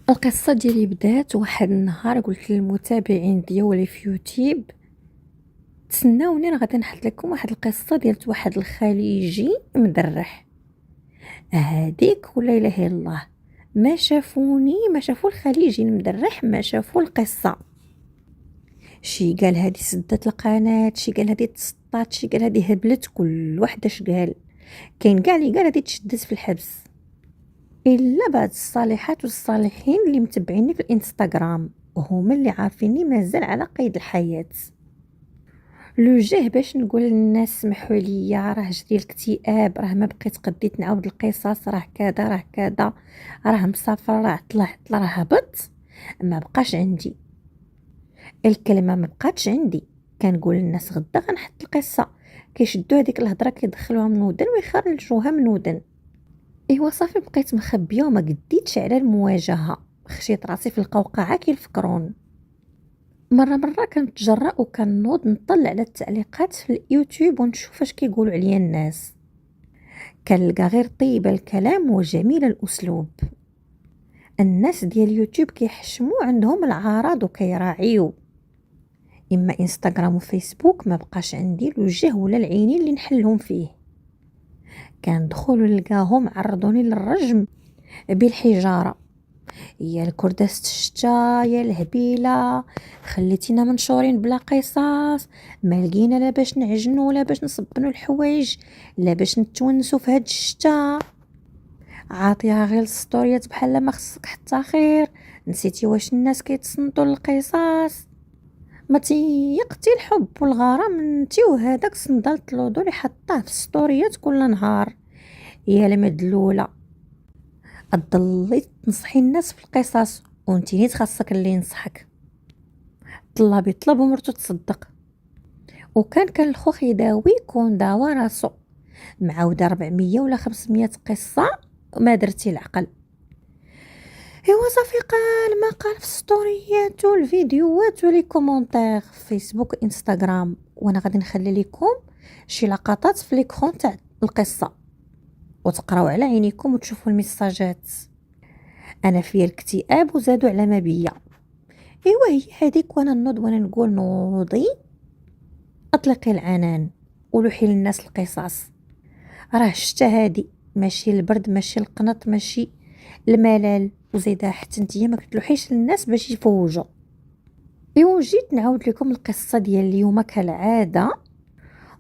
القصة ديالي بدات واحد النهار قلت للمتابعين ديالي في يوتيوب تسناوني راه غادي نحط لكم واحد القصة ديال واحد الخليجي مدرح. هذيك ولا اله الا الله، ما شافوني ما شافوا الخليجي المدرح، ما شافوا القصة. شي قال هذه سدت القناة، شي قال هذه تسطات، شي قال هذه هبلت، كل واحد اش قال. كاين كاع اللي قال هذه تشدت في الحبس، الا بعض الصالحات والصالحين اللي متبعيني في الانستغرام وهما اللي عارفيني مازال على قيد الحياة. لو جه باش نقول للناس سمحوا لي، راه جري الاكتئاب، راه ما بقيت قديت نعاود القصص، راه كذا راه كذا، راه مسافر، راه طلع راه هبط، ما بقاش عندي الكلمه، ما بقاتش عندي. كنقول للناس غدا غنحط القصه، كيشدوا هذيك الهضره كيدخلوها من ودن ويخرجوها من ودن. ايوا صافي بقيت مخبيه وما قديتش على المواجهه، خشيت راسي في القوقعه كيفكرون. مره كنتجرأ وكنوض نطلع على التعليقات في اليوتيوب ونشوف اش كيقولوا عليا الناس. كنلقى غير طيب الكلام وجميل الاسلوب. الناس ديال اليوتيوب كيحشموا، عندهم العراض وكيراعيو. اما انستغرام وفيسبوك ما بقاش عندي الوجه ولا العينين اللي نحلهم فيه. كندخل نلقاهم عرضوني للرجم بالحجاره، يا الكرداس الشتا يا الهبيله، خليتينا منشورين بلا قصاص، ما لقينا لا باش نعجنوا ولا باش نصبنوا الحوايج لا باش نتونسوا في هاد الشتا. عاطيها غير الستوريات بحال ما خصك حتى خير، نسيتي واش الناس كيتصنتوا للقصاص. ما تيقتي الحب والغرام انتي وهذاك صندال طلودو اللي حطاه في ستوريات كل نهار. يا المدلوله، تضلي تنصحي الناس في القصص وانتي نيت خاصك اللي ينصحك. طلاب يطلب ومرتو تصدق. وكان الخوخ يداوي كون داوا راسو، معاودة 400 ولا 500 قصة وما درتي العقل. ايوا صافي قال ما قال في ستوريات والفيديوهات ولي كومونتير في فيسبوك وانستغرام، وانا غادي نخلي لكم شي لقطات في ليكرون تاع القصة وتقراو على عينيكم وتشوفوا الميساجات. انا فيا الاكتئاب وزادوا على ما بيا. ايوا هي هذيك، وانا نوض وانا نقول نوضي اطلقي العنان ولوحي للناس القصص. راه الشتا هادي ماشي البرد، ماشي القنط، ماشي الملل، وزيدا حتى نتيا ما كتلوحيش للناس باش يفوجوا. ايوا جيت نعاود لكم القصه ديال اليوم كالعاده،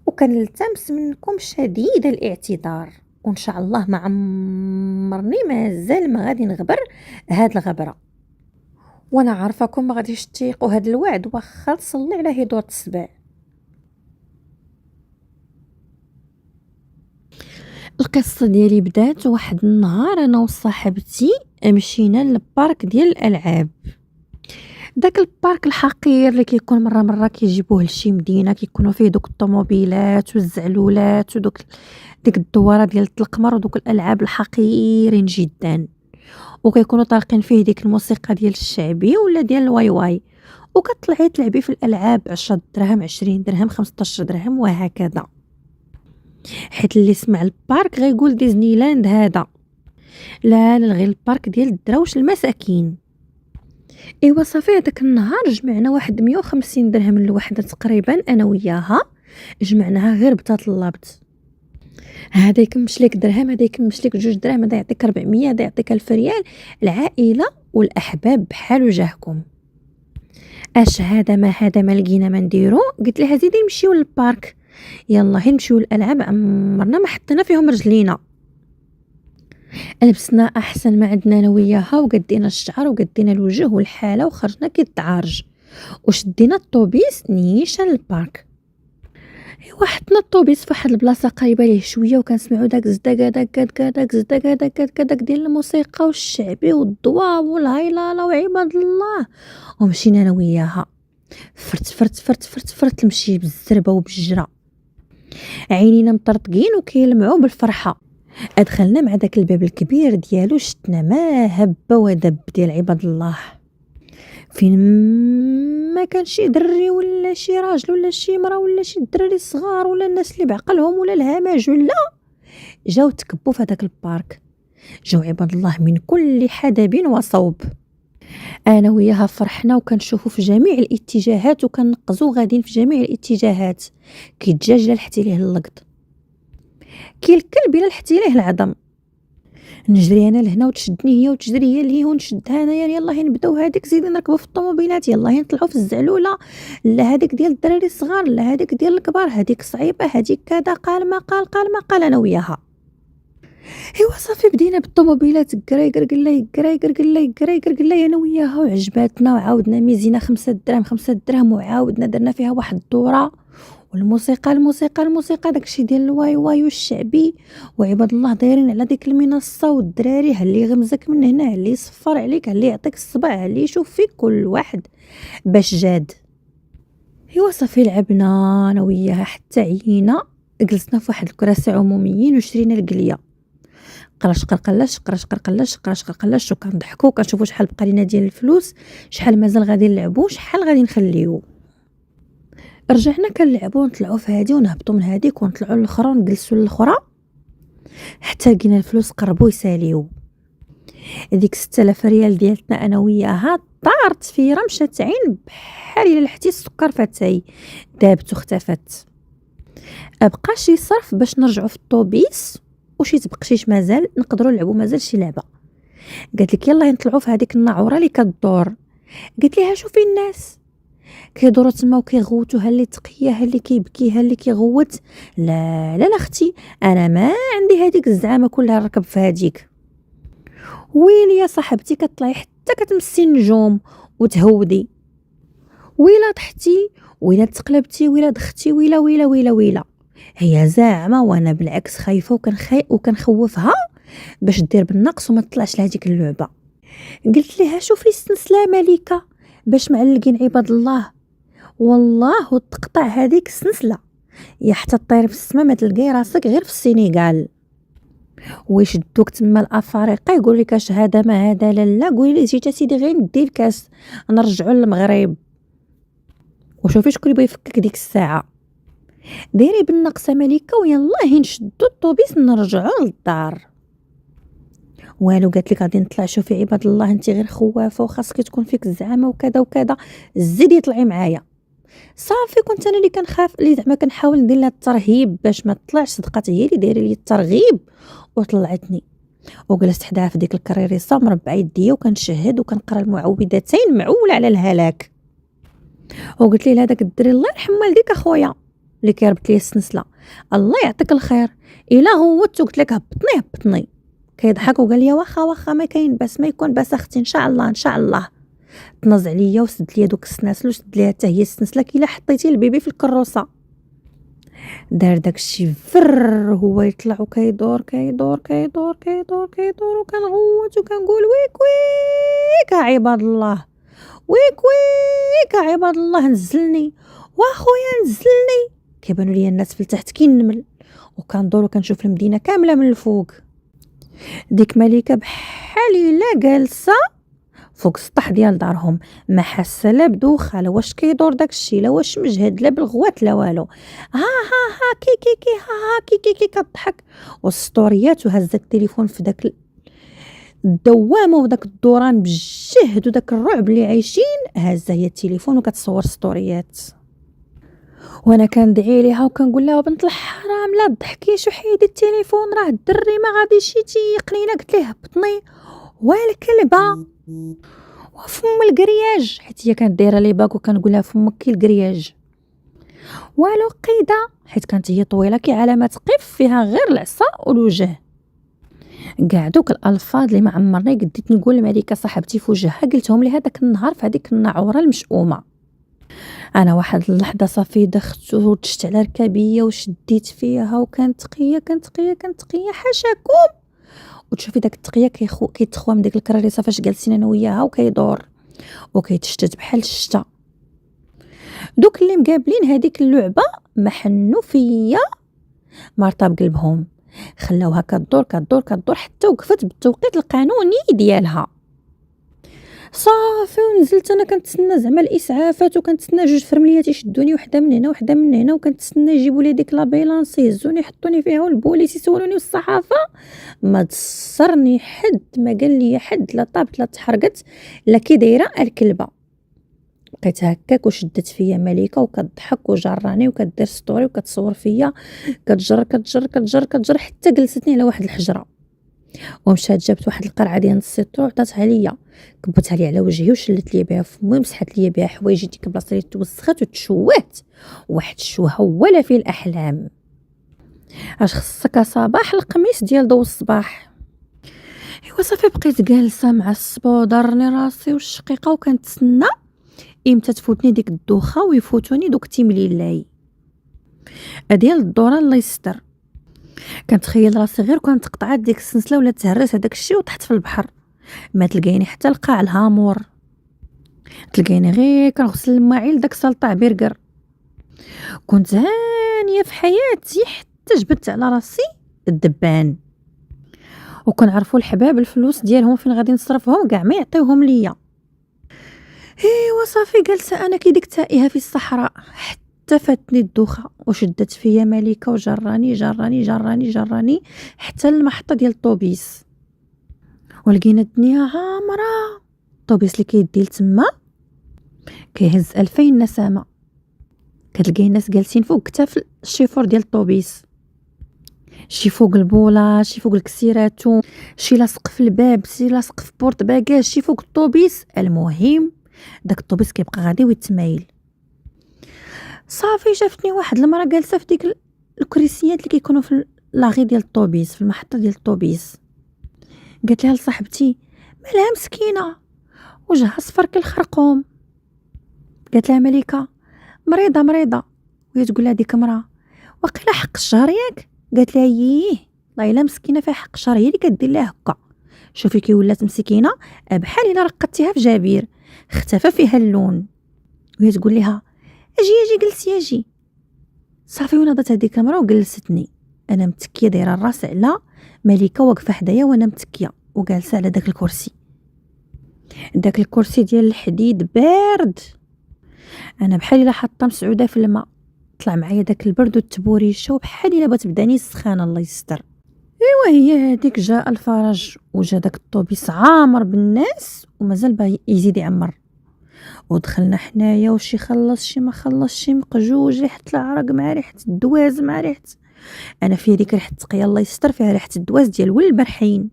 وكنلتمس منكم شديد الاعتذار، وان شاء الله ما عمرني مازال ما غادي نغبر هاد الغبره. وانا عارفاكم ما غاديش تيقوا هاد الوعد واخا تصلي على هدوء السبع. القصه ديالي بدات واحد النهار انا وصاحبتي مشينا للبارك ديال الالعاب. داك البارك الحقير اللي كيكون مره كيجيبوه لشي مدينه، كيكونوا فيه دوك الطوموبيلات والزعلولات ودوك ديك الدواره ديال القمر ودوك الالعاب الحقيرين جدا، وكيكونوا طالقين فيه ديك الموسيقى ديال الشعبي ولا ديال الواي واي، وكتطلعي تلعبي في الالعاب 10 دراهم 20 درهم 15 درهم وهكذا. حيت اللي سمع البارك غيقول ديزني لاند هذا، لا غير البارك ديال الدراوش المساكين. ايوا صافي هذاك النهار جمعنا واحد 150 درهم الوحده تقريبا، انا وياها جمعناها غير بتات اللابط. هذا يكمش لك درهم، هذا يكمش لك 2 دراهم، هذا يعطيك 400، هذا يعطيك 1000 ريال. العائله والاحباب بحال وجهكم. اش هذا ما لقينا ما نديرو، قلت لها زيدي نمشيو للبارك، يلا نمشيو للالعاب، عمرنا ما حطينا فيهم رجلينا. لبسنا احسن ما عندنا انا وياها، وقدينا الشعر وقدينا الوجه والحاله، وخرجنا كالدعارج وشدينا الطوبيس نيشان للبارك. ايوا حطنا الطوبيس فواحد البلاصه قريبه ليه شويه، وكنسمعوا داك زداكا داك زداكا داك ديال الموسيقى والشعبي والضواء والهيلاله وعباد الله. ومشينا انا وياها، فرت المشي بالزربه وبالجرة، عينينا مطرطقين وكيلمعوا بالفرحه. ادخلنا مع داك الباب الكبير ديالو، شتنا ما هب ودب ديال عباد الله، فين ما كان شي دري ولا شي راجل ولا شي مرا ولا شي دراري صغار ولا الناس اللي بعقلهم ولا الهمج ولا جاو تكبوا في هذاك البارك. جاو عباد الله من كل حدب وصوب، انا وياها فرحنا وكنشوفوا في جميع الاتجاهات وكنقزوا غاديين في جميع الاتجاهات. كي الدجاج لا لحتي ليه اللقط، كي الكلب الا لحتي ليه العظم. نجري انا لهنا وتشدني هي وتجري هي لهيه ونشدها انايا، يلاه نبداو هذيك زيدي نركبوا في الطوموبيلات، يلاه نطلعوا في الزعلوله، لا هذيك ديال الدراري الصغار لا هذيك ديال الكبار، هذيك صعيبه هذيك كذا، قال ما قال قال ما قال انا وياها. ايوا صافي بدينا بالطوموبيلات كراي كركلاي كراي كركلاي كراي كركلاي انا وياها، وعجباتنا وعاودنا ميزينا 5 دراهم 5 دراهم وعاودنا درنا فيها واحد الدوره. والموسيقى داكشي ديال الواي واي والشعبي وعباد الله دايرين على ديك المنصه، والدراري اللي يغمزك من هنا اللي يصفر عليك اللي يعطيك الصبع اللي يشوف فيك كل واحد باش جاد. ايوا صافي لعبنا انا وياها حتى عيينا، جلسنا في واحد الكراسي عموميين وشرينا القليه. قراش قرقلاش قراش قرقلاش قراش قرقلاش، وكنضحكوا وكنشوفوا شحال بقى لينا ديال الفلوس، شحال مازال غادي نلعبوا شحال غادي نخليو. رجعنا كنلعبوا ونطلعوا في هادي ونهبطوا من هاديك ونطلعوا للاخرى ونجلسوا للاخرى حتى لقينا الفلوس قربوا يساليو. ديك 6000 ريال ديالتنا انا وياها طارت في رمشه عين بحال الا لحتي السكر فاتاي، دابت واختفت. ابقى شي صرف باش نرجعوا في الطوبيس وشي تبقشيش مازال نقدروا نلعبوا مازال شي لعبه. قالت لك يلاه نطلعوا في هذيك الناعوره اللي كدور. قلت لها شوفي الناس كيدوروا تما وكيغوتوا، ها اللي تقيه ها اللي كيبكي ها اللي كيغوت. لا لا لا اختي انا ما عندي هذيك الزعامه كلها نركب في هذيك. ويلي يا صاحبتي كطلعي حتى كتمسي النجوم وتهودي، ويلا طحتي ويلا تقلبتي ويلا دختي ويلا ويلا ويلا ويلا. هي زعمه وانا بالعكس خايفه وكنخوفها باش دير بالنقص وما تطلعش لهذيك اللعبه. قلت لها شوفي السلسله ملكه باش معلقين عباد الله، والله وتقطع هذيك السلسله يا حتى طير في السماء ما تلقاي راسك غير في السنغال. ويشدوك تما الافارقه يقول لك اش هذا ما هذا لا قولي لي جيت سيدي غير ندي الكاس نرجعوا للمغرب. وشوفي شكون اللي بغى يفكك ديك الساعه، ديري بالنقص ملكه ويلاه نشدوا الطوبيس نرجعوا للدار. والو قالت لك غادي نطلع شوفي عباد الله انت غير خوافه وخاصك تكون فيك الزعامه وكذا وكذا، زيدي طلعي معايا. صافي كنت انا اللي كنخاف اللي زعما كنحاول ندير لها الترهيب باش ما تطلعش، صدقات هي اللي دايره لي الترغيب وطلعتني. وجلست حداها في ديك الكريريصه مربع يديا وكنشهد وكنقرا المعوذتين معوله على الهلاك. وقلت لي هذاك الدري الله يرحم والديك اخويا اللي كيربط لي السنسله، الله يعطيك الخير الا غوت قلت لك هبطني. كيضحك وقال لي واخا ما كاين باس ما يكون باس اختي ان شاء الله ان شاء الله. تنز عليا وسد ليا دوك السناسل وسد ليها حتى هي السنسله كي لا حطيتي البيبي في الكروسه. دار داكشي فر هو يطلع وكيدور كيدور كيدور كيدور كيدور وكنغوت وكنقول ويك ويك عباد الله ويك ويك عباد الله نزلني واخويا نزلني. كيبانوا لي الناس في التحت كي النمل وكندور وكنشوف المدينه كامله من الفوق. ديك ملكه بحال الا جالسه فوق السطح ديال دارهم ما حاسه لا بدوخه لا واش كيدور داكشي لا واش مجهد لا بالغوات لا والو. ها كي كي كي ها كي كي كي كضحك والسطوريات وهزت التليفون في داك الدوامه وداك الدوران بالجهد وداك الرعب اللي عايشين، هازه هي التليفون وكتصور ستوريات. وانا كندعي ليها وكنقول لها بنت الحرام لا تضحكيش وحيدي التليفون راه الدري ما غاديش يتيقنينا. قلت ليه هبطني والكلبه وفم الكرياج حيت هي كانت دايره لي باك وكنقول لها فمك كي الكرياج والو قيده حيت كانت هي طويله كي علامه قف فيها غير العصا والوجه. كاع دوك الالفاظ اللي ما عمرني قديت نقول لملكه صاحبتي في وجهها قلتهم لها داك النهار في هذيك الناعوره المشؤومه. انا واحد اللحظه صافي دخت وتشت على ركابيه وشديت فيها وكانت تقيه حاشاكم. وتشوفي داك التقيه كيتخوى من ديك الكراريصه فاش جالسين انا وياها وكيدور وكيتشتت بحال الشتا. دوك اللي مقابلين هذيك اللعبه ما حنوا فيا مرطه بقلبهم، خلاوها كدور حتى وقفت بالتوقيت القانوني ديالها. صافي ونزلت انا كنتسنى زعما الاسعافات وكنتسنى جوج فرمليات يشدوني، وحده من هنا وحده من هنا، وكنتسنى يجيبوا لي ديك لابيلانس يهزوني يحطوني فيها والبوليس يسولوني والصحافه. ما تصرني حد، ما قال لي حد لا طابت لا تحرقت لا كي دايره الكلبه. بقيت هكاك وشدت فيا مليكه وكتضحك وجراني وكدير ستوري وكتصور فيا كتجر كتجر كتجر كتجر حتى جلستني على واحد الحجره، ومشات جابت واحد القرعه ديال نص الطرو عطاتها ليا، كبتها لي على وجهي وشلت لي بها فمي ومسحت لي بها حوايجي ديك البلاصه اللي توسخات وتشوهت واحد الشوهه ولا في الاحلام. اش خصك صباح القميص ديال ضو الصباح. ايوا صافي بقيت جالسه مع الصبا ضرني راسي والشقيقه وكنتسنى امتى تفوتني ديك الدوخه ويفوتوني دوك تيمليلاي ديال الدوره. الله يستر، كنتخيل راسي غير كنت قطعات ديك السلسله ولا تهرس هذاك الشيء وطحت في البحر، ما تلقيني حتى القاع الهامور، تلقيني غير كنغسل الماعين داك سلطع برجر. كنت هانيه في حياتي حتى جبدت على راسي الدبان، وكنعرفوا الحباب الفلوس ديالهم فين غادي نصرفهم كاع ما يعطيوهم ليا. ايوا صافي جالسه انا كي ديك تائهه في الصحراء حتى فاتني الدوخه وشدت فيا مليكه وجراني جراني جراني جراني حتى المحطه ديال الطوبيس، ولقينا الدنيا عامره. الطوبيس اللي كيدي لتما كيهز 2000 نسمه، كتلقاي الناس جالسين فوق كتاف الشيفور ديال الطوبيس، شي فوق البوله شي فوق الكسيراتو شي لاصق في الباب شي لاصق في بورت باكاج شي فوق الطوبيس. المهم داك الطوبيس كيبقى غادي ويتمايل. صافي شافتني واحد المراه جالسه في ديك الكريسيات اللي كيكونوا في لاغي ديال الطوبيس في المحطه ديال الطوبيس. قالت لها لصاحبتي مالها مسكينه وجهها صفر كالخرقوم. قالت لها مليكه مريضه مريضه، وهي تقول لها ديك امراه وقيلا حق الشهر ياك. قالت لها ييه لا الا مسكينه فيها حق الشهر هي اللي كدير لها هكا. شوفي كي ولات مسكينه بحال الا رقدتيها في جابير اختفى فيها اللون. وهي تقول لها اجي اجي جلسي اجي. صافي ونضت هذيك المراه وجلستني انا متكيه دايره الراس على مليكه واقفه حدايا وانا متكيه وجالسه على داك الكرسي. داك الكرسي ديال الحديد بارد، انا بحال الا حاطه مسعوده في الماء، طلع معايا داك البرد والتبوريشه وبحال الا بغات تبداني السخانه. الله يستر. ايوا هي هذيك جاء الفرج وجا داك الطوبيس عامر بالناس ومازال باغي يزيد يعمر، ودخلنا حنايا وشي خلص شي ما خلص شي مقجوج ريحه العرق مع ريحه الدواز مع ريحه انا فيها ديك ريحه التقيه. الله يستر فيها ريحه الدواز ديال ولد البرحين.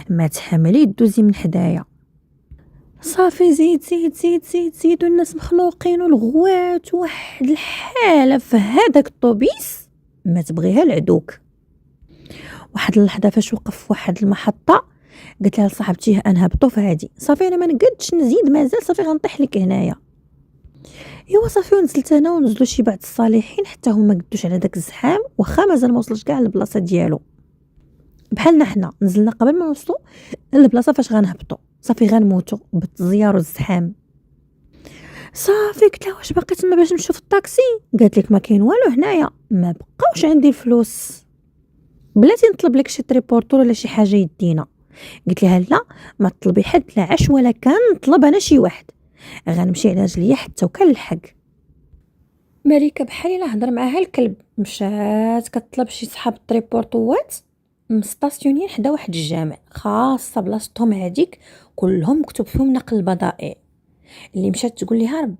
ما تحملي دوزي من حدايا. صافي زيد زيد زيد زيد زيد والناس مخنوقين والغوات واحد الحاله في هذاك الطوبيس ما تبغيها العدوك. واحد اللحظه فاش وقف واحد المحطه قلت لها لصاحبتي انهبطوا فهادي صافي انا ما نقدش نزيد مازال صافي غنطيح لك هنايا. ايوا صافي ونزلت انا ونزلوا شي بعض الصالحين حتى هما قدوش على داك الزحام واخا مازال ما وصلش كاع للبلاصه ديالو. بحالنا حنا نزلنا قبل ما نوصلوا للبلاصه فاش غنهبطوا صافي غنموتوا بالتزيار والزحام. صافي قلت لها واش باقي تما باش نمشيو في الطاكسي؟ قالت لك ما كاين والو هنايا ما بقاوش عندي الفلوس بلاتي نطلب لك شي تريبورتور ولا شي حاجه يدينا. قلت لها لا ما تطلبي حد لا عش ولا كان نطلب انا شي واحد غنمشي على رجليا حتى وكان الحق. مليكه بحال الا هضر معاها الكلب مشات كتطلب شي صحاب التريبورطوات مستاسيونين حدا واحد الجامع خاصه بلاصتهم هذيك كلهم مكتوب فيهم نقل البضائع. اللي مشات تقول لها ربي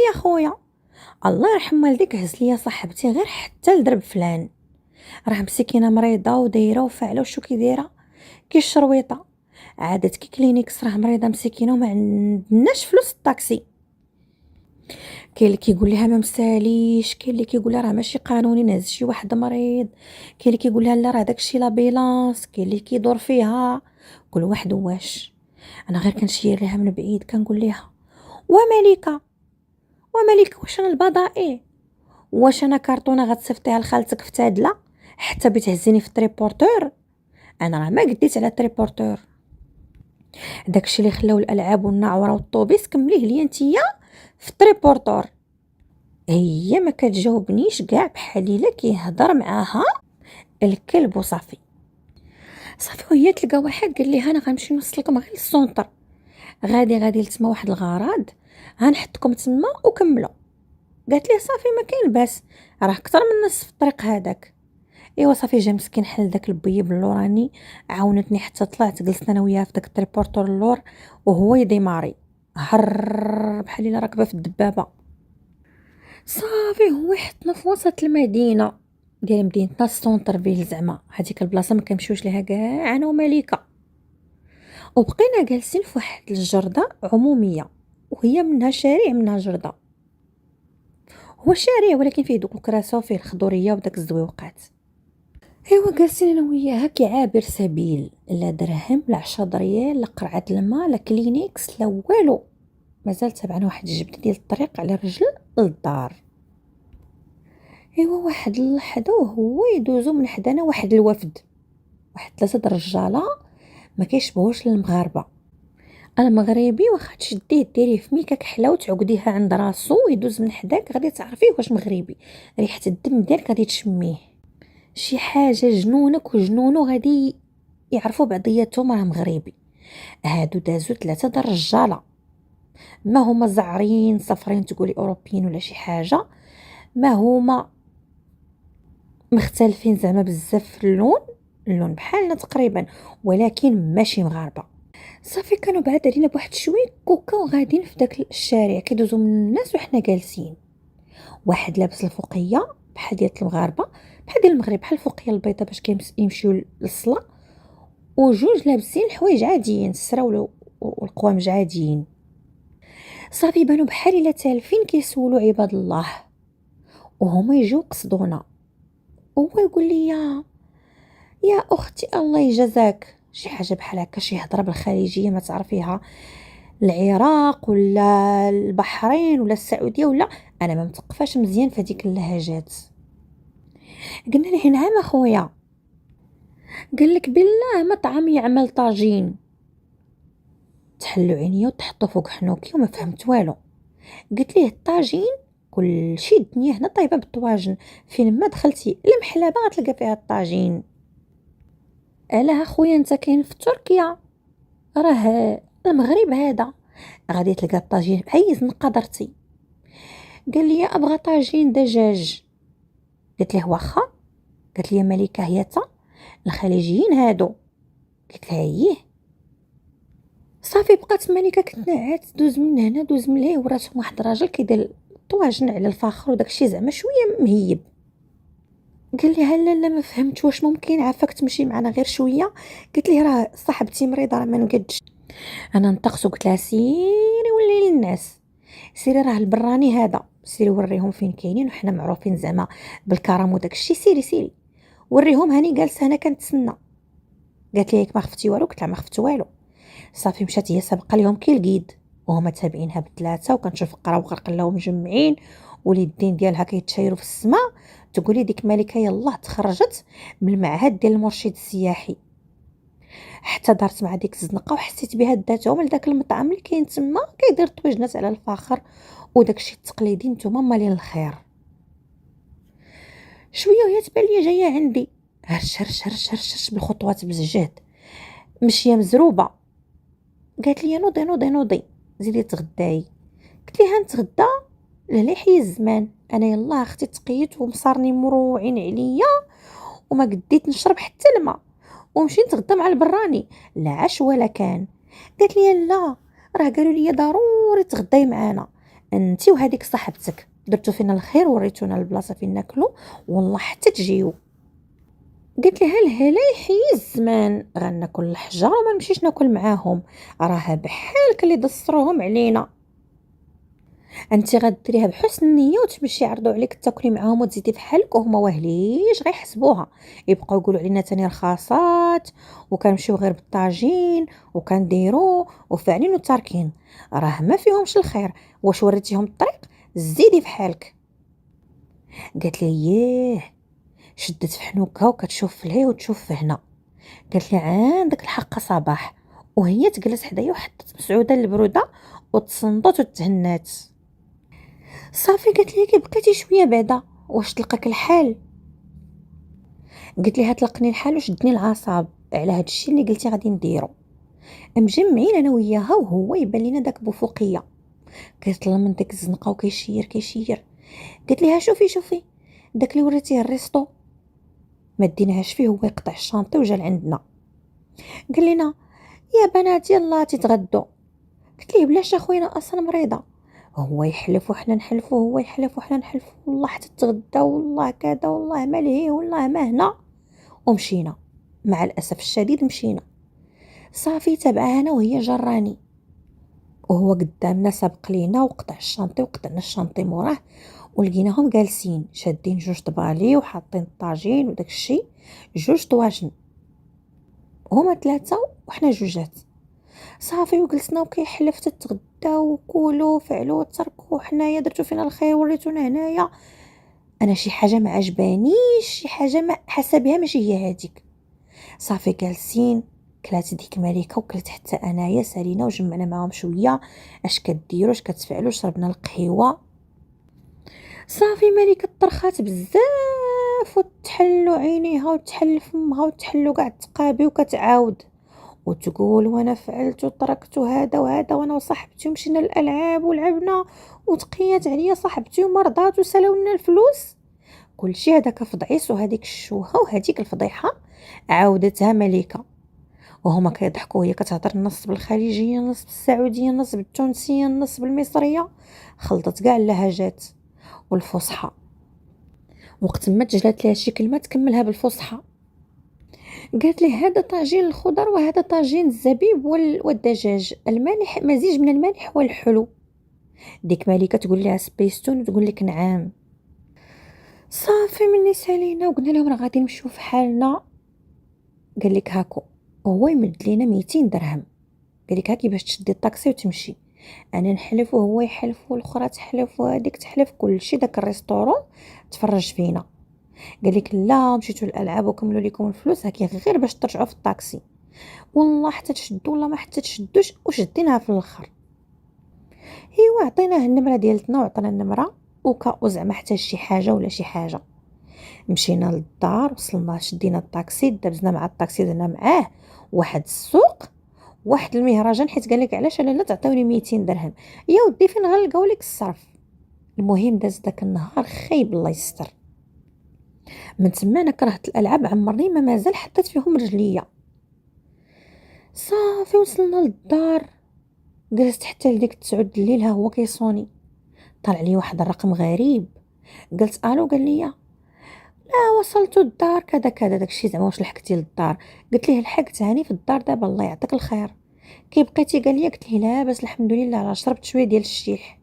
يا خويا الله يرحم والديك هز ليا صاحبتي غير حتى لدرب فلان راه مسكينه مريضه ودايره وفاعله وشو كي دايره كي الشرويطه عادت كي كلينيكس راه مريضه مسكينه وما عندناش فلوس الطاكسي. كاين اللي كيقول لها ما مساليش، كاين اللي كيقول لها راه ماشي قانوني نهز شي واحد مريض، كاين اللي كيقول لها لا راه داكشي لابيلانس، كاين اللي كيدور فيها كل واحد واش. انا غير كنشير لها من بعيد كنقول لها ومليكه ومليكه واش انا البضائع واش انا كرتونه غتصيفطيها لخالتك في تادله حتى بتهزيني في التريبورتور؟ انا راه ما قديت على التريبورتور. داكشي اللي خلاو الالعاب والنعوره والطوبيس كمليه ليا نتيا في التريبورتور. هي ما كتجاوبنيش كاع بحال الا كيهضر معاها الكلب وصافي. صافي وهي تلقى واحد قال لي انا غنمشي نوصلكم غير للسونطر غادي لتما واحد الغرض، غنحطكم تما وكملوا. قالت لي صافي ما كاين باس، راه اكثر من نصف الطريق هذاك. ايوا صافي جا مسكين حل داك البيب اللوراني، عاونتني حتى طلعت، جلسنا انا وياه في داك التريبورتور اللور وهو يديماري هر بحال الا راكبه في الدبابه. صافي هو حطنا في وسط المدينه ديال مدينتنا، السونتر فيل زعما، هذيك البلاصه ما كنمشيوش ليها كاع انا ومليكه. وبقينا جالسين في واحد الجرده عموميه، وهي منها شارع منها جرده. هو شارع ولكن فيه دوك الكراسه وفيه الخضوريه وداك الزويوقات. ايوا جالسين انا وياها كعابر سبيل، لا درهم لا 10 ريال لا قرعه الماء لا كلينيكس لا والو. مازال تابعنا واحد الجبل ديال الطريق على رجل للدار. ايوا واحد اللحظه وهو يدوزو من حدانا واحد الوفد، واحد 3 الرجاله ما كيشبهوش للمغاربه. المغربي واخا تشديه ديريه في ميكا كحله وتعقديها عند راسو ويدوز من حداك غادي تعرفيه واش مغربي، ريحه الدم ديالك غادي تشميه. شي حاجه جنونك وجنونو غادي يعرفوا بعضياتهم راه مغربي. هادو دازو 3 د الرجاله، ما هما زعرين صفرين تقولي اوروبيين ولا شي حاجه، ما هما مختلفين زعما بزاف في اللون بحالنا تقريبا، ولكن ماشي مغاربه. صافي كانوا بعاد علينا بواحد شويه كوكا وغاديين في داك الشارع كيدوزو من الناس وحنا جالسين. واحد لابس الفوقيه بحال ديال المغاربه، بحال ديال المغرب، بحال الفوقيه البيضاء باش يمشيو للصلاه، وجوج لابسين الحوايج عاديين السراول والقوامج عاديين. صافي بانوا بحال الا تالفين كيسولوا عباد الله، وهما يجيو قصدونا. هو يقول لي يا اختي الله يجزاك، شي حاجه بحال هكا، شي هضره بالخليجيه ما تعرفيها، العراق ولا البحرين ولا السعوديه ولا، انا ما متقفاش مزيان في هذيك اللهجات. قلنا له نعم اخويا. قال لك بالله مطعم يعمل طاجين. تحلوا عينيا وتحطوا فوق حنوكي وما فهمت والو. قلت ليه الطاجين كل شي الدنيا هنا طايبه بالطواجن، فين ما دخلتي المحلبه غتلقى فيها الطاجين. علاه اخويا انت كاين في تركيا، راه المغرب هذا غادي تلقى الطاجين بأي زنقه درتي. قال لي ابغى طاجين دجاج. قلت له واخا. قالت لي ملكه هيتا الخليجيين هادو. قلت لها اييه. صافي بقات ملكه كتنعات دوز من هنا دوز من لهيه، وراتهم واحد الراجل كيدير طواجن على الفاخر وداكشي زعما شويه مهيب. قال لي لا لا ما فهمت واش ممكن عافاك تمشي معنا غير شويه. قلت ليه راه صاحبتي مريضه راه ما نقدش. انا نطقت وقلت لها سيري ولي للناس، سيري راه البراني هذا، سيري وريهم فين كاينين وحنا معروفين زعما بالكرم وداكشي، سيري وريهم هاني جالسه هنا كنتسنى. قالت لي ياك ما خفتي والو. قلت لها ما خفت والو. صافي مشات هي سابقه لهم كي القيد وهما تابعينها بثلاثه، وكنشوف قراو وغرقلاو مجمعين واليدين ديالها كيتشايروا في السماء. تقولي ديك ملكه يلاه تخرجت من المعهد ديال المرشد السياحي، حتى دارت مع ديك الزنقه وحسيت بها داتهم لذاك المطعم اللي كاين تما كيدير طويجنات على الفاخر وداكشي التقليدي نتوما مالين الخير. شويه وهي تبان لي جايه عندي هرش بالخطوات بالجهد، مشيه مزروبه. قالت لي نوضي زيدي تغداي. قلت لها نتغدى لا حي الزمان، انا يلا اختي تقيت ومصارني مروعين عليا وما قديت نشرب حتى الماء، ومشيت نتغدى مع البراني لا عش ولا كان. قالت لي لا راه قالوا لي ضروري تغداي معانا انت وهذيك صاحبتك، درتو فينا الخير وريتونا البلاصه فين ناكلو والله حتى تجيو. قلت لها هلا يحيي الزمان غناكل الحجر وما نمشيش ناكل معاهم، راه بحالك اللي دصروهم علينا. انت غديريها بحسن النيه وتمشي يعرضوا عليك تاكلي معاهم وتزيدي في حالك، وهما واهليش غيحسبوها، يبقاو يقولوا علينا تاني رخاصات وكنمشيو غير بالطاجين وكنديروا وفاعلين وتاركين، راه ما فيهمش الخير. واش وريتيهم الطريق زيدي في حالك. قالت لي ياه، شدت في حنوكها وكتشوف في الهي وتشوف في هنا. قالت لي عندك الحق صباح، وهي تجلس حدايا وحطت مسعوده البروده وتصنطت وتهنات. صافي قالت لي كي بقيتي شويه بعدا واش تلقاك الحال. قلت لها طلقني الحال وشدني العصاب على هاد الشيء اللي قلتي غادي نديرو. مجمعين انا وياها وهو يبان لينا داك بوفوقيه كيطلع من ديك الزنقه وكيشير. قلت ليها شوفي داك اللي وريتيه الريستو ما ديناهاش فيه، هو يقطع الشانطي وجا لعندنا قال لنا يا بنات يلا تتغدوا. قلت ليه بلاش اخوينا اصلا مريضه. هو يحلف وحنا نحلفوا، هو يحلف وحنا نحلفوا، والله حتى تغدى والله كذا والله ما لهيه والله ما هنا. ومشينا مع الاسف الشديد مشينا صافي تبعها انا وهي جراني، وهو قدامنا سبق لينا وقطع الشانطي وقطعنا الشانطي موراه، ولقيناهم جالسين شادين جوج طبالي وحاطين الطاجين وداك الشيء، جوج طواجن هما ثلاثه وحنا جوجات. صافي وجلسنا وكيحلف تتغداو وكولوا فعلوا تركوا حنايا درتو فينا الخير وريتونا هنايا. انا شي حاجه ما عجبانيش، شي حاجه ما حاسه بها ماشي هي هذيك. صافي جالسين كلات ديك مليكه وكلت حتى انايا سالينا وجمعنا معاهم شويه اش كديروا اش كتفعلوا، شربنا القهوه. صافي مليكه طرخات بزاف وتحلوا عينيها وتحل فمها وتحلوا كاع التقابي وكتعاود وتقول وانا فعلت وتركت هذا وهذا وانا وصاحبتي مشينا للالعاب ولعبنا وتقيات عليا صاحبتي ومرضات وسلاونا الفلوس. كلشي هذاك فضعيس وهذيك الشوهه وهذيك الفضيحه عاودتها مليكه، وهما كيضحكوا وهي كتهضر نص بالخليجيه نص بالسعوديه نص بالتونسيه نص بالمصريه، خلطت كاع اللهجات والفصحى. وقت ما تجلات ليها شي كلمه تكملها بالفصحى. قالت لي هذا طاجين الخضر وهذا طاجين الزبيب والدجاج المالح، مزيج من المالح والحلو. ديك مالكه تقول لها سبيستون وتقول لك نعم. صافي مني سالينا وقلنا لهم راه غادي نمشيو في حالنا. قال لك هاكو، هو يمد لينا 200 درهم قال لك هاكي باش تشدي الطاكسي وتمشي. انا نحلف وهو يحلف والاخرى تحلف وهذيك تحلف، كلشي داك الريستورون تفرج فينا. قال لك لا مشيتوا للالعاب وكملوا لكم الفلوس هاكي غير باش ترجعوا في الطاكسي، والله حتى تشدوا ولا ما حتى تشدوش وشديناها في الاخر. ايوا عطيناه النمره ديالتنا وعطينا النمره وزعما حتى شي حاجه ولا شي حاجه. مشينا للدار وصلنا شدينا الطاكسي دابزنا مع الطاكسي درنا معاه واحد السوق واحد المهرجان، حيت قال لك علاش لا تعطيوني 200 درهم يا ودي فين غنلقاو لك الصرف. المهم داز داك النهار خايب الله يستر. من تما انا كرهت الالعاب، عمرني ما مازال حطيت فيهم رجليا. صافي وصلنا للدار جلست حتى لديك 9 الليل ها هو كيصوني، طلع لي واحد الرقم غريب. قلت الو، قال لي لا وصلت الدار كذا كذا داكشي زعما واش لحقتي للدار. قلت ليه لحقت هاني في الدار دابا الله يعطيك الخير. كي بقيتي؟ قال لي. قلت ليه لاباس الحمد لله على شربت شويه ديال الشيح.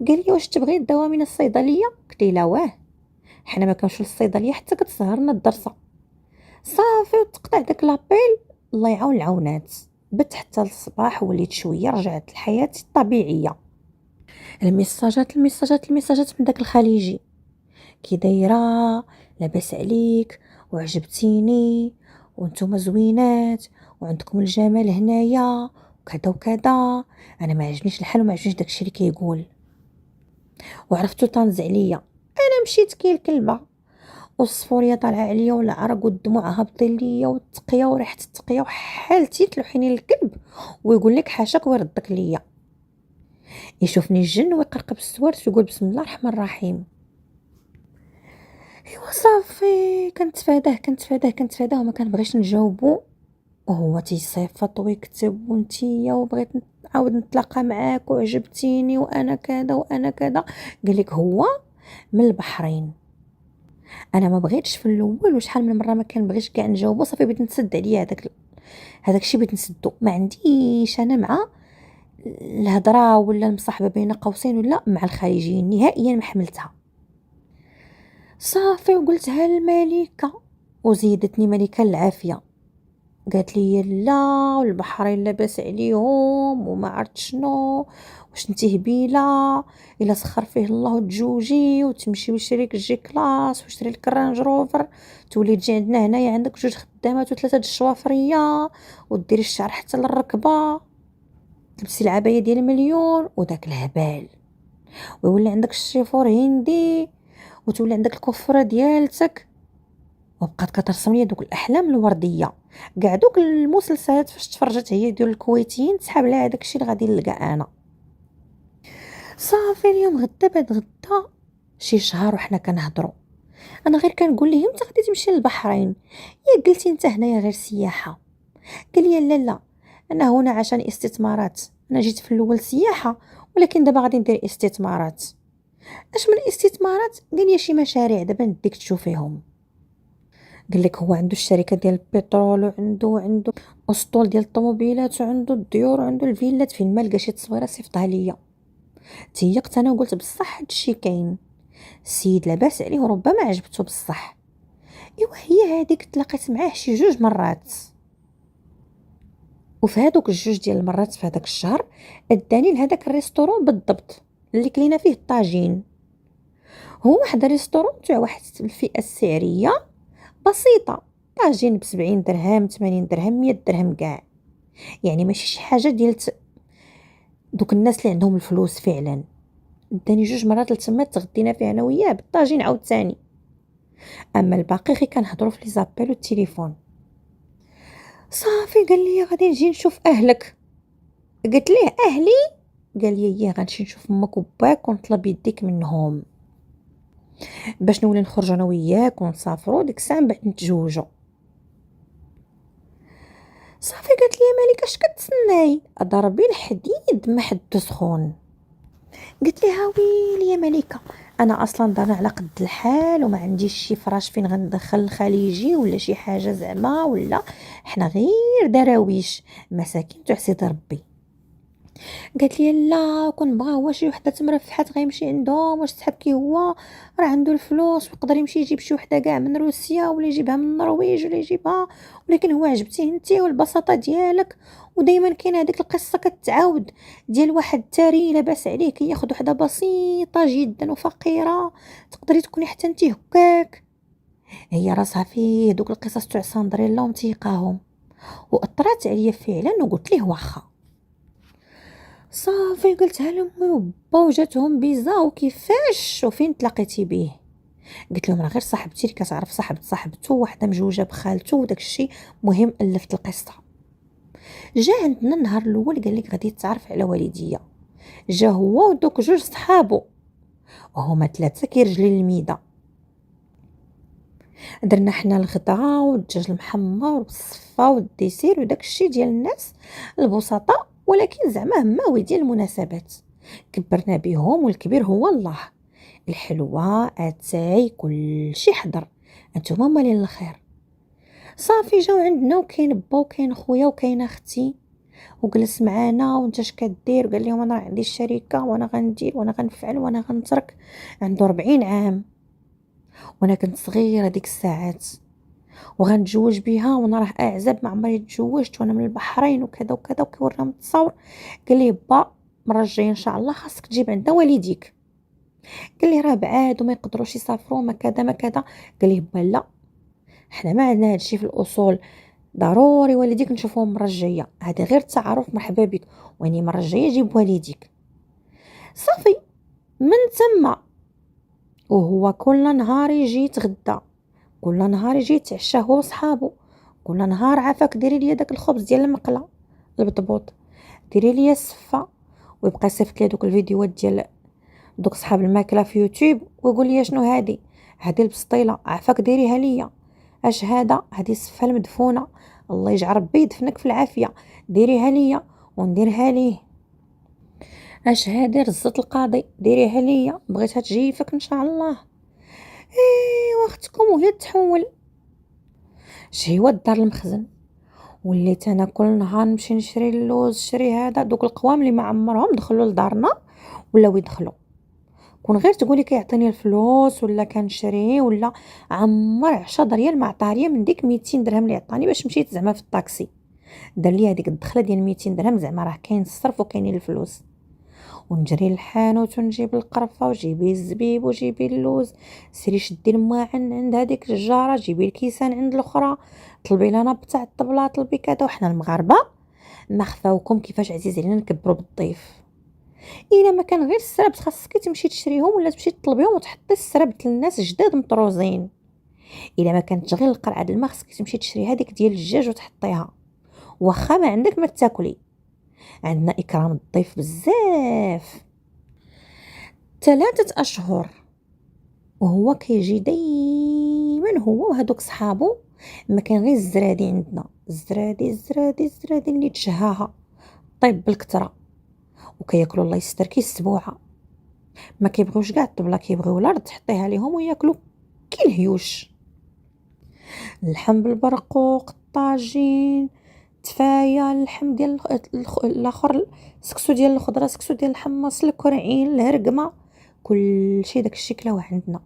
قال لي واش تبغي الدواء من الصيدليه؟ قلت ليه لا واه حنا ما كنمشيو للصيدليه حتى كتسهرنا الدرسه. صافي وتقطع داك لابيل، الله يعاون العونات. بت حتى الصباح وليت شويه رجعت الحياه الطبيعيه. الميساجات من داك الخليجي، كي دايره؟ لاباس عليك وعجبتيني وانتم زوينات وعندكم الجمال هنايا وكذا وكذا. انا ما عجبنيش الحال وما عجبنيش داكشي اللي كيقول. وعرفتو طانز عليا، انا مشيت كي الكلبه والصفوريه طالعه عليا والعرق والدموع هابطين ليا والتقيه وريحه التقيه وحالتي تلوحيني الكلب ويقول لك حاشاك ويردك ليا. يشوفني الجن ويقرقب السوارت ويقول بسم الله الرحمن الرحيم. ايوا صافي كنتفاداه وما كنبغيش نجاوبو، وهو تيصيفط ويكتب وانتيا وبغيت نعاود نتلاقى معاك وعجبتيني وانا كذا وانا كذا. قالك هو من البحرين. انا ما بغيتش في الاول وشحال من مره ما كنبغيش كاع نجاوبو، صافي بغيت نتسد عليا هذاك الشيء بغيت نسدو. ما عنديش انا مع الهضره ولا المصاحبه بين قوسين ولا مع الخارجيين نهائيا ما حملتها. صافي وقلتها الملكه وزيدتني ملكه العافيه. قالت لي لا والبحرين لاباس عليهم وما عرفت شنو واش انت هبيله الا سخر فيه الله وتجوجي وتمشي وشريك جي كلاس وشري لك الرانج روفر تولي تجي عندنا هنايا عندك 2 خدامات و3 د الشوافريه وديري الشعر حتى للركبه تلبسي العبايه ديال مليون وداك الهبال، ويولي عندك الشيفور هندي وتولي عندك الكفره ديالتك. وبقات كترسم لي دوك الاحلام الورديه. كاع دوك المسلسلات فاش تفرجت هي ديال الكويتيين تسحب لها داكشي اللي غادي نلقى انا. صافي اليوم غدا بعد غدا شي شهر وحنا كنهضروا، انا غير كنقول ليه انت غادي تمشي للبحرين، يا قلتي انت هنايا غير سياحه؟ قال لي لا لا، انا هنا عشان استثمارات، انا جيت في الاول سياحه ولكن دابا غادي ندير استثمارات. اش من الاستثمارات؟ قال لي شي مشاريع دابا نديك تشوفيهم. قال لك هو عنده الشركه ديال البترول وعنده اسطول ديال الطوموبيلات وعنده الديور وعنده الفيلات، فين ما لقى شي تصويره صيفطها ليا. تيقت انا وقلت بصح هادشي كاين، السيد لاباس عليه وربما عجبته بصح. ايوا هي هذيك تلاقيت معاه شي 2 مرات، وفي هادوك الجوج ديال المرات في هذاك الشهر اداني لهداك الريستورون بالضبط اللي كلينا فيه الطاجين. هو واحد الريستورون تاع واحد الفئه السعريه بسيطه، طاجين ب70 درهم 80 درهم 100 درهم كاع، يعني ماشي شي حاجه ديال دوك الناس اللي عندهم الفلوس فعلا. اداني 2 مرات لتما تغدينا فيه انا وياه بالطاجين عاوتاني، اما الباقي غير كنهضروا في لي زابيل والتليفون. صافي قال لي غادي نجي نشوف اهلك. قلت ليه اهلي؟ قال لي ياه غنمشي نشوف امك وباك ونطلب يديك منهم باش نولي نخرج انا وياك ونسافروا، ديك الساعه من بعد نتزوجوا. صافي قالت لي مالك اش كتسناي؟ ضربي الحديد ما حد سخون. قلت لها ويلي يا ملكه، انا اصلا دارنا على قد الحال وما عنديش شي فراش فين غندخل الخليجي ولا شي حاجه زعما، ولا حنا غير دراويش مساكين تاع سيدي ربي. قالت لي لا كون بغا هو شي وحده تمرفحات غيمشي عندهم، واش تحبكي هو راه عنده الفلوس ويقدر يمشي يجيب شي وحده كاع من روسيا ولا يجيبها من النرويج ولا يجيبها، ولكن هو عجبتيه انتي والبساطه ديالك. ودائما كاين هذيك القصه كتعاود ديال واحد تاري لاباس عليه كياخذ وحده بسيطه جدا وفقيره، تقدري تكوني حتى انتي هكاك. هي راسها في دوك القصص تاع ساندريلا ومتيقاهم، واثرت عليا فعلا وقلت ليه واخا. صافي قلتها لامي وبا وجاتهم بيزا وكيفاش وفين تلاقيتي بيه؟ قلت لهم راه غير صاحبتي اللي كتعرف صاحبه صاحبته وحده مجوجه بخالته وداك الشيء. مهم الفت القصه. جا عندنا النهار الاول قال لك غادي يتعرف على والديا، جا هو ودوك 2 صحابو وهما 3 كيرجلي الميده. درنا حنا الغدا والدجاج المحمر والصفا والديسير وداك الشيء ديال الناس البسطاء، ولكن زعما هماوي ديال المناسبات كبرنا بهم، والكبير هو الله. الحلوه اتاي كل شيء حضر، انتوما مالين الخير. صافي جاو عندنا وكاين با وكاين خويا وكاين اختي وجلس معانا وانت اش كدير؟ قال لهم انا عندي الشركه وانا غندير وانا غنفعل وانا غنترك. عنده 40 عام وانا كنت صغيره ديك الساعات وغنتزوج بها وانا راه اعزب ما عمري تزوجت وانا من البحرين وكذا وكذا، وكيوريهم التصاور. قال لي با المره الجايه ان شاء الله خاصك تجيب عندنا والديك. قال لي راه بعاد وما يقدروش يسافروا ما كذا ما كذا. قال لي با لا حنا ما عندنا هادشي في الاصول، ضروري والديك نشوفوهم المره الجايه، هذا غير التعارف مرحبا بك، واني المره الجايه جيب والديك. صافي من تما وهو كل نهار يجي يتغدى، كل نهار يجي يتعشى هو وصحابو، كل نهار عافاك ديري لي داك الخبز ديال المقله البطبوط، ديري لي السفه، ويبقى يصيفط لي دوك الفيديوهات ديال دوك صحاب الماكله في يوتيوب ويقول لي شنو هذه البسطيله عافاك ديريها ليا، اش هذه السفه المدفونه، الله يجعل ربي يدفنك في العافيه، ديريها ليا ونديرها ليه. اش هذه رزه القاضي ديريها ليا، بغيتها تجيفك ان شاء الله. واختكم وهي تحول شهيوه الدار المخزن. وليت انا كل نهار نمشي نشري اللوز، شري هذا دوك القوام اللي ما عمرهم دخلوا لدارنا ولاو يدخلوا، كون غير تقولي كيعطيني الفلوس ولا كنشري ولا عمر 10 ريال ما عطاه ليا من ديك 200 درهم اللي عطاني باش مشيت زعما في الطاكسي. دار لي هذيك الدخله ديال 200 درهم زعما راه كاين الصرف وكاينين الفلوس. ونجري للحانوت ونجيب القرفه وجيبي الزبيب وجيبي اللوز، سيري شدي الماعن عند هذيك الجاره، جيبي الكيسان عند الاخرى، طلبي لنا بتاع الطبله، طلبي كذا. وحنا المغاربه ما خفاوكم كيفاش عزيز علينا نكبروا بالضيف. الا ما كان غير السرابت خاصك تمشي تشريهم ولا تمشي تطلبيهم وتحطي السرابت للناس جداد مطروزين. الا ما كانت غير القرعه د الماء خصك تمشي تشري هذيك ديال الدجاج وتحطيها، واخا ما عندك ما تاكلي. عندنا اكرام الضيف بزاف. 3 اشهر وهو كيجي دايما هو وهذوك صحابو. ما كان غير الزرادي عندنا، الزرادي اللي تشهاها طيب بالكثره، وكياكلوا الله يستر كي السبوعه. ما كيبغيوش كاع الطبله، كيبغيو الارض تحطيها ليهم وياكلوا كي الهيوش. اللحم بالبرقوق، الطاجين، تفايه، اللحم ديال الاخر، سكسو ديال الخضره، سكسو ديال الحمص، الكرعين، الهرقمه، كل شيء داكشي كلاوه عندنا.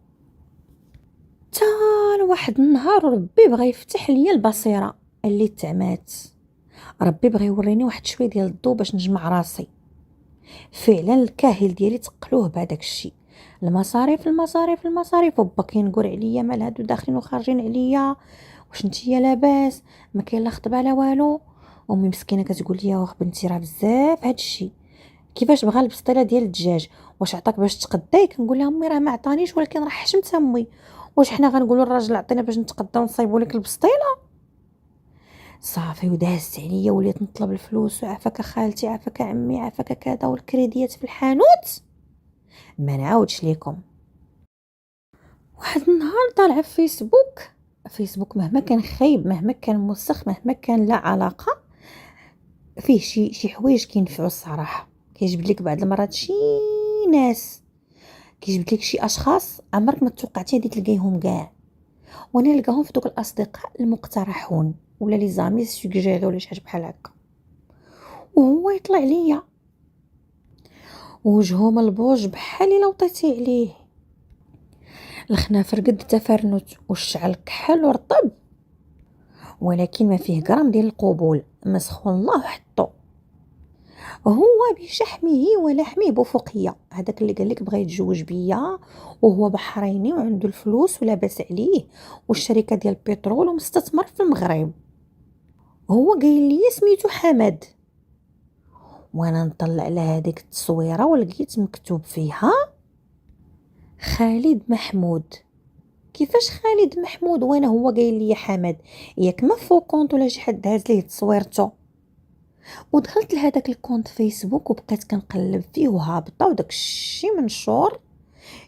تا واحد النهار ربي بغى يفتح ليا البصيره اللي تعمات. ربي بغى يوريني واحد شويه ديال الضو باش نجمع راسي. فعلا الكاهل ديالي تقلوه بعداك الشيء. المصاريف وبا كينقر عليا مال هادو داخلين وخارجين عليا. واش نتيا لاباس؟ ما كاين لا خطبه لا والو. امي مسكينه كتقول لي واخ بنتي راه بزاف هادشي. كيفاش بغى البسطيله ديال الدجاج؟ واش عطاك باش تقداي؟ كنقول لها امي راه ما عطانيش، ولكن راه حشمت امي. واش حنا غنقولوا الراجل عطينا باش نتقدى ونصايبوا لك البسطيله؟ صافي ودازت عليا، وليت نطلب الفلوس، وعافاك خالتي، عافاك عمي، عافاك كذا، والكريديات في الحانوت. ما نعاودش ليكم. واحد النهار طالعه في فيسبوك مهما كان خايب، مهما كان موسخ، مهما كان لا علاقه فيه شي حوايج كينفعوا الصراحه. كيجبد لك بعض المرات شي ناس، كيجبد لك شي اشخاص عمرك ما توقعتي غادي تلقايهم كاع. وانا نلقاهم في دوك الاصدقاء المقترحون ولا لي زامي سوجيري ولا شي حاجه بحال هكا. وهو يطلع ليا وجهه ملبوج بحال الا وطيتي عليه، الخنافر قد التفرنت والشعر كحل ورطب، ولكن ما فيه غرام ديال القبول. مسخو الله وحطو. هو بشحمه ولحمه بفقيه، هذاك اللي قال لك بغى يتزوج بيا وهو بحريني وعنده الفلوس ولاباس عليه والشركه ديال البترول ومستثمر في المغرب. هو قايل لي سميتو حمد. وانا نطلع على هذيك التصويره ولقيت مكتوب فيها خالد محمود. كيفاش خالد محمود وانا هو قايل لي حمد؟ ياك ما فو كونط ولا شي حد هاز ليه تصويرته. ودخلت لهداك الكونت فيسبوك وبقيت كنقلب فيه وهابطه، وداك الشيء منشور.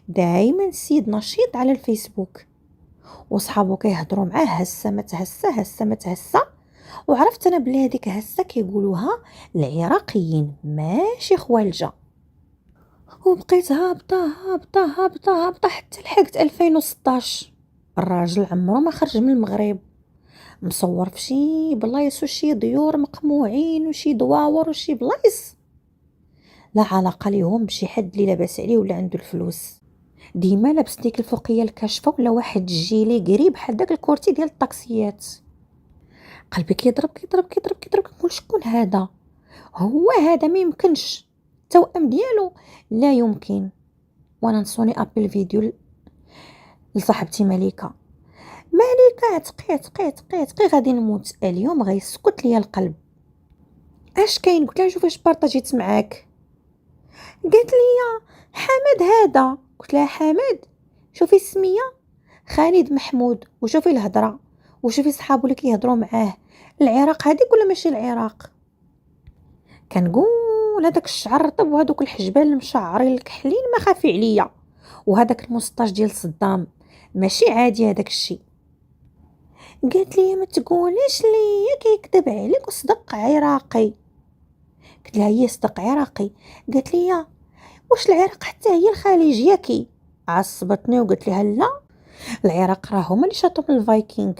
دائما السيد نشيط على الفيسبوك وصحابو كيهضروا معاه هسه ما تهسه. وعرفت انا بلي هذيك هسه كيقولوها العراقيين ماشي خوالجه. وبقيت هابطه حتى لحقت 2016. الراجل عمره ما خرج من المغرب، مصور في شي بلايص وشي ديور مقموعين وشي دواور وشي بلايص لا علاقه ليهم بشي حد اللي لاباس عليه ولا عنده الفلوس. ديما لابس ديك الفوقيه الكاشفه ولا واحد الجيلي قريب بحال داك الكورتي ديال الطاكسيات. قلبي كيضرب نقول شكون هذا؟ هو هذا ما يمكنش التوأم ديالو، لا يمكن. وانا نصوني ابل فيديو لصاحبتي مليكه عتقي غادي نموت اليوم، غيسكت ليا القلب. اش كاين؟ قلت لها شوفي اش بارطاجيت معاك. قالت لي حمد هذا. قلت لها حمد؟ شوفي السميه خالد محمود، وشوفي الهضره، وشوفي صحابو اللي كيهضروا معاه. العراق هذيك ولا ماشي العراق؟ كنقول هذاك الشعر رطب وهذوك الحجبان المشعرين الكحلين ما خافي عليا، وهذاك المسطاج ديال صدام ماشي عادي هذاك الشيء. قالت لي ما تقوليش لي كيكذب عليك وصدق عراقي. قلت لها هي صدق عراقي. قالت لي واش العراق حتى هي الخليج ياكي؟ عصبتني وقلت لها لا، العراق راه هما اللي شاطوا من الفايكينغ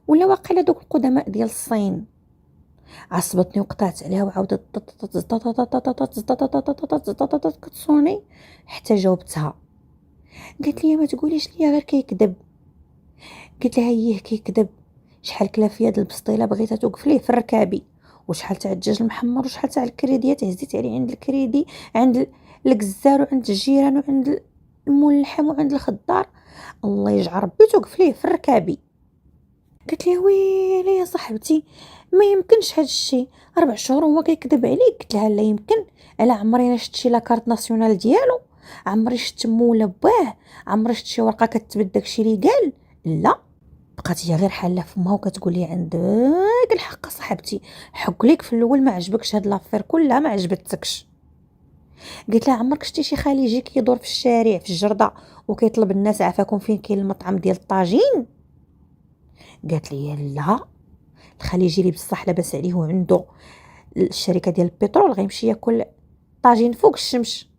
ولا واقيلا دوك القدماء ديال الصين. عصبتني وقطعت عليها وعاودت كتصوني حتى جاوبتها. قالت لي ما تقوليش لي غير كيكذب. قلت لها هيه كيكذب، شحال كلا في هاد البسطيله بغيتها توقف ليه في الركابي، وشحال تاع الدجاج المحمر، وشحال تاع الكريديات هزيت عليه عند الكريدي، عند الجزار وعند الجيران وعند الملحم وعند الخضار، الله يجعل ربي توقف ليه في الركابي. قلت لي ويلي يا صاحبتي ما يمكنش هاد الشيء، 4 شهور هو كيكذب عليك. قلت لها لا يمكن، الا عمري ما شفت شي لاكارت ناسيونال ديالو، عمري شفت مو ولا باه، عمري شفت شي ورقه كتبت داكشي اللي قال. لا بقات هي غير حاله فمها وكتقول لي عندك الحق صاحبتي، حق ليك في الاول ما عجبكش هاد لافير كلها ما عجبتكش. قلت لها عمرك شتي شي خليجي كيدور في الشارع في الجرده وكيطلب الناس عافاكم فين كاين المطعم ديال الطاجين؟ قالت لي لا، الخليجي اللي بصح لاباس عليه وعنده الشركه ديال البترول غيمشي ياكل طاجين فوق الشمس.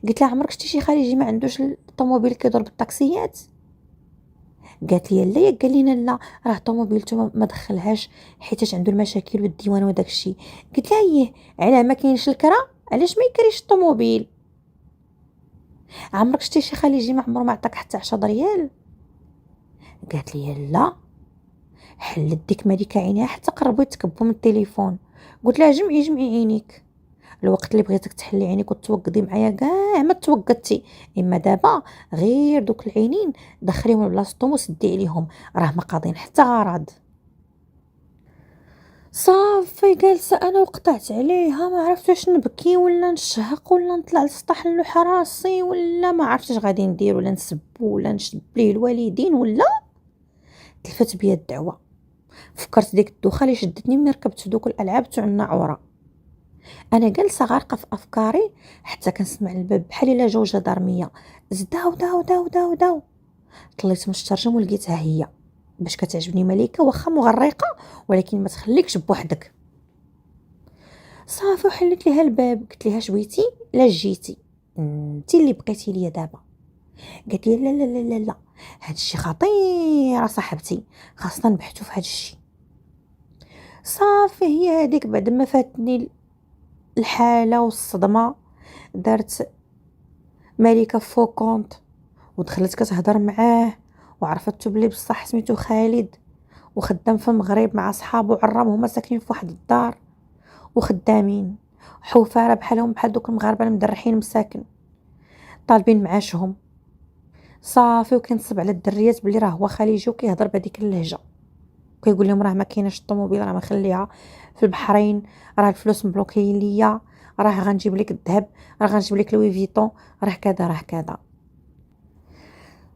قلت لها عمرك شتي شي خليجي ما عندوش الطوموبيل كيدور بالطاكسيات؟ قالت لي لا، قال لينا لا راه طوموبيلته ما دخلهاش حيتاش عنده المشاكل والديوان وداك الشيء. قلت لها ايه علاه ما كاينش الكرا، علاش ما يكريش الطوموبيل؟ عمرك شتي شي خليجي ما عمره ما عطاك حتى 10 ريال؟ قالت لي لا، حلت ديك ملكه عينيها حتى قربوا يتكبوا من التليفون. قلت لها جمعي عينيك، الوقت اللي بغيتك تحلي عينيك وتوقدي معايا كاع ما توقدتي، اما دابا غير دوك العينين دخليهم لبلاصتهم وسدي عليهم، راه ما قاضين حتى غرض. صافي جالسه انا وقطعت عليها، ما عرفت واش نبكي ولا نشهق ولا نطلع للسطح نلوح راسي ولا ما عرفتش غادي ندير، ولا نسب ولا نشد ليه الوالدين ولا. تلفت بيا الدعوه، فكرت ديك الدوخه اللي شدتني من ركبت في دوك الالعاب تاع النعوره. انا جالسه غارقه في افكاري حتى كنسمع الباب بحال الا جاو جدارميه زداو داو داو داو داو. طليت من الترجم ولقيتها هي، باش كتعجبني مليكه واخا مغرقه ولكن ما تخليكش بوحدك. صافي وحلت ليها الباب، قلت ليها شويتي لا جيتي انت اللي بقيتي ليا دابا. قالت لي لا لا لا لا لا، هادشي خطير صاحبتي، خاصنا نبحثوا في هادشي. صافي هي هذيك بعد ما فاتني الحاله والصدمه دارت ملكه فوكونت ودخلت كتهضر معاه وعرفتو بلي بصح سميتو خالد وخدام في المغرب مع صحابو عرام، هما ساكنين في واحد الدار وخدامين حوفاره بحالهم بحال دوك المغاربه المدرحين مساكن طالبين معاشهم. صافي وكنصب على الدريات بلي راه هو خليجي وكيهضر بهذيك اللهجه، كيقول لهم راه ما كايناش الطوموبيل، راه ما خليها في البحرين، راه الفلوس مبلوكيين ليا، راه غنجيب لك الذهب، راه غنجيب لك لوي فيتون، راه كذا راه كذا.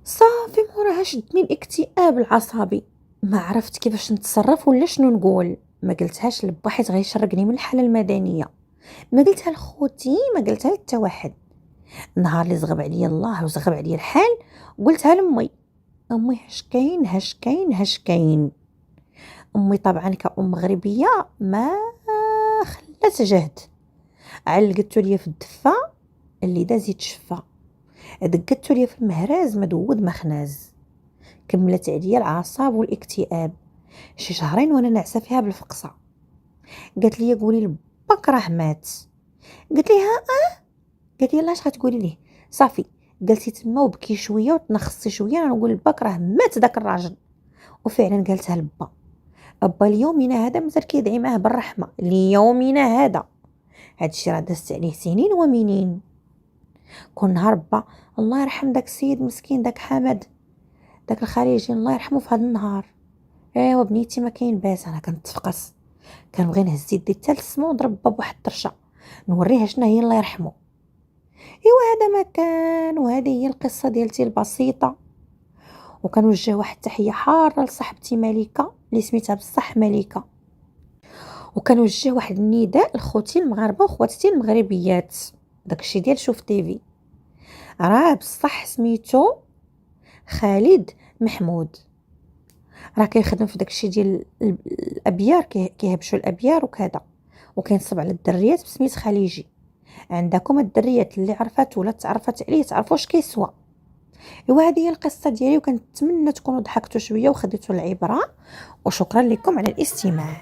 صافي موراها شدني الاكتئاب العصبي، ما عرفت كيفاش نتصرف ولا شنو نقول. ما قلتهاش لبا حيت غيشرقني من الحاله المدنيه، ما قلتها لخوتي، ما قلتها لتا واحد. النهار اللي زغب عليا الله وزغب عليا الحال قلتها لامي. امي هاش كاين هاش كاين هاش كاين. امي طبعا كأم مغربيه ما خلات جهد، علقتو ليا في الدفه اللي داز يتشفى، دقتو ليا في المهراز ما دود ما خناز، كملت عليا العصاب والاكتئاب شي شهرين وانا ناعسه فيها بالفقصه. قالت لي قولي لباك راه مات. قلت لها قالت لي لاش غتقولي ليه؟ صافي جلستي تما وبكي شويه وتنخصي شويه نقول لباك راه مات داك الراجل. وفعلا قالتها لبا. ابا اليومنا هذا مازال كيدعي معاه بالرحمه، اليومنا هذا هادشي راه دازت عليه سنين ومنين. كل نهار با الله يرحم داك السيد مسكين داك حمد داك الخليجي الله يرحمه في هذا النهار. ايوا بنيتي ما كاين باس، انا كنت تفقس كنبغي نهز يدي حتى للسما ونضرب باب واحد الطرشه نوريها شنو هي الله يرحمه. ايوا هذا ما كان، وهذه هي القصه ديالتي البسيطه. وكنوجه واحد التحيه حاره لصاحبتي ملكه اللي سميتها بصح ملكه، وكنوجه واحد النداء لخوتي المغاربه وخواتتي المغربيات. داكشي ديال شوف تيفي راه بصح سميتو خالد محمود، راه كيخدم في داكشي ديال الابيار، كيهبشوا الابيار وكذا، وكينصب على الدريات بسميت خليجي. عندكم الدريات اللي عرفات ولا تعرفت عليه تعرفوا واش كيسوى. ايوا هذه هي القصه ديالي، وكنتمنى تكونوا ضحكتوا شويه وخديتوا العبره، وشكرا لكم على الاستماع.